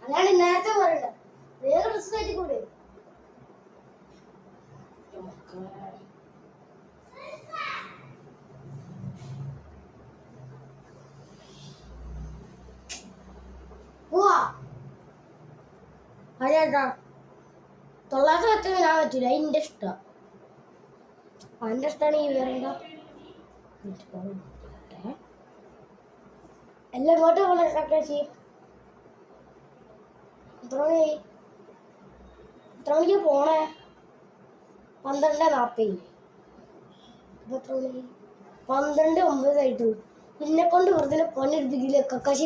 അതാണ് നേരത്തെ പറയണ്ട. വേറെ ഡ്രസ് മാറ്റിക്കൂടെ? അതെന്താ 910 ഞാൻ പറ്റൂല, അതിന്റെ ഇഷ്ടം. അവന്റെ ഇഷ്ടമാണ് ഈ വേറെന്താ എല്ലാം ഇങ്ങോട്ട് പോലെ കക്കാശി. എത്ര മണിക്ക് പോണേ? 12:40. എത്ര മണി? 12:09 പിന്നെ കൊണ്ട് വെറുതെ പണിയെടുപ്പിക്കില്ല കക്കാശി.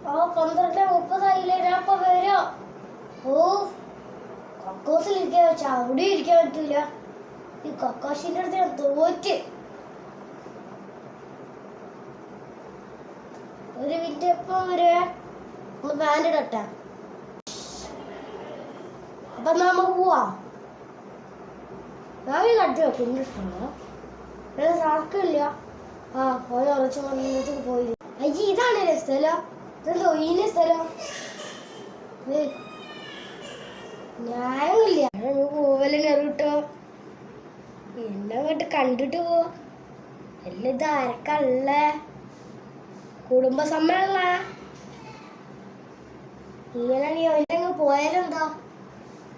12:30 ഞാൻ ഇപ്പൊ വരാ. കക്കോസിലിരിക്കാൻ വെച്ചാ അവിടെ ഇരിക്കാൻ പറ്റില്ല. ഈ കക്കാശിന്റെ അടുത്ത് ഞാൻ തോറ്റ്. ഒരു മിനിറ്റ് എപ്പോ വരെ ഒന്ന് പാൻറ് ഇടട്ടെ. അപ്പൊ നമുക്ക് പോവാ. ഞാൻ കട്ടി വെക്കും ഇഷ്ടമോ സാർക്കില്ല. ഓരോ ഉറച്ചു മണ്ണത്തേക്ക് പോയി. അയ്യ ഇതാണ് സ്ഥലം. ഇതെന്തോ ഈ സ്ഥലം ഞാനില്ല. പോവല്ലേ കേട്ടോ, എന്നെ അങ്ങോട്ട് കണ്ടിട്ട് പോ. എല്ലാം ഇത് ആരക്കള്ള കുടുംബസമ്മേളന ഇങ്ങനെ പോയാലെന്താ?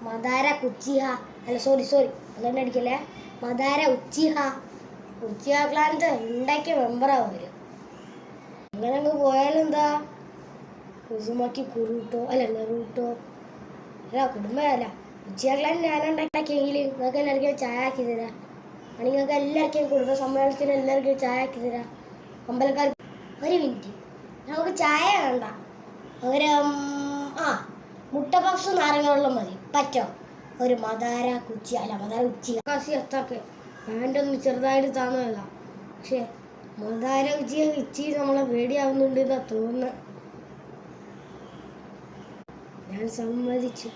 മദാര കുച്ചിഹ അല്ല സോറി അതെന്നെ അടിക്കല്ലേ. മദാര ഉച്ചിഹ ക്ലാൻസ് ഉണ്ടാക്കിയ മെമ്പറാ വരും. അങ്ങനെ അങ്ങ് പോയാലെന്താ? കുസുമാക്കി കുറുട്ടോ അല്ല നെറൂട്ടോ അല്ല കുടുംബമല്ല ഉച്ചിഹ ക്ലാൻ ഞാനുണ്ടാക്കിയെങ്കിൽ നിങ്ങൾക്ക് എല്ലാവർക്കും ചായ ആക്കി തരാം. ആണെങ്കിൽ നിങ്ങൾക്ക് എല്ലാവർക്കും കുടുംബ സമ്മേളനത്തിന് എല്ലാവർക്കും ചായ ആക്കി തരാം. അമ്പലക്കാർക്ക് ഒരു മിനിറ്റ്, നമുക്ക് ചായ വേണ്ട. ഒരു മുട്ട പഫ്സ് നാരങ്ങ വെള്ളം മതി. പറ്റോ? ഒരു മദാര കുച്ചി അല്ല മദാര ഉച്ചി കാശി എത്തൊക്കെ പാൻ്റ് ഒന്ന് ചെറുതായിട്ട് താന്നല്ല. പക്ഷേ മദാര ഉച്ചിയെ ഇച്ചിരി നമ്മളെ പേടിയാവുന്നുണ്ട് എന്നാ തോന്നുന്നത്. ഞാൻ സമ്മതിച്ചു.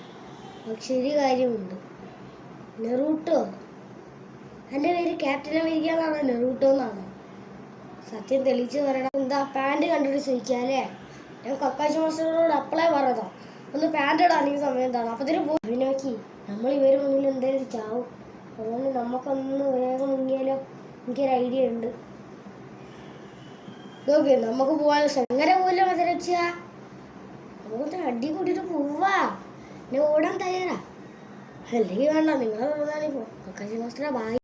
പക്ഷെ ഒരു കാര്യമുണ്ട്. നെറൂട്ടോ എൻ്റെ പേര് ക്യാപ്റ്റൻ അമേരിക്ക എന്നാണോ നെറൂട്ടോ എന്നാണോ? സത്യം തെളിയിച്ച് പറയണം. എന്താ പാൻറ് കണ്ടിട്ട് ചോദിക്കാല്ലേ? ഞാൻ കക്കാശി മാസ്റ്ററോട് അപ്ലൈ പറഞ്ഞതോ ഒന്ന് പാൻറ് ഇടാണെങ്കിൽ സമയം എന്താണ് അപ്പത്തിന് പോയി നോക്കി. നമ്മൾ ഇവർ മുന്നിൽ എന്തായാലും ചാവും. അതുകൊണ്ട് നമുക്കൊന്ന് വേഗം മുങ്ങിയാലോ? എനിക്കൊരു ഐഡിയ ഉണ്ട്. ഓക്കെ നമുക്ക് പോകാൻ എങ്ങനെ പോവില്ല മധുരച്ച. നമുക്ക് അടി കൂട്ടിയിട്ട് പോവാ. ഞാൻ ഓടാൻ തയ്യാറാ. അല്ലെങ്കിൽ വേണ്ട, നിങ്ങളെ ഓടാനേ പോ. കക്കാശി മാസ്റ്ററെ ബായ്.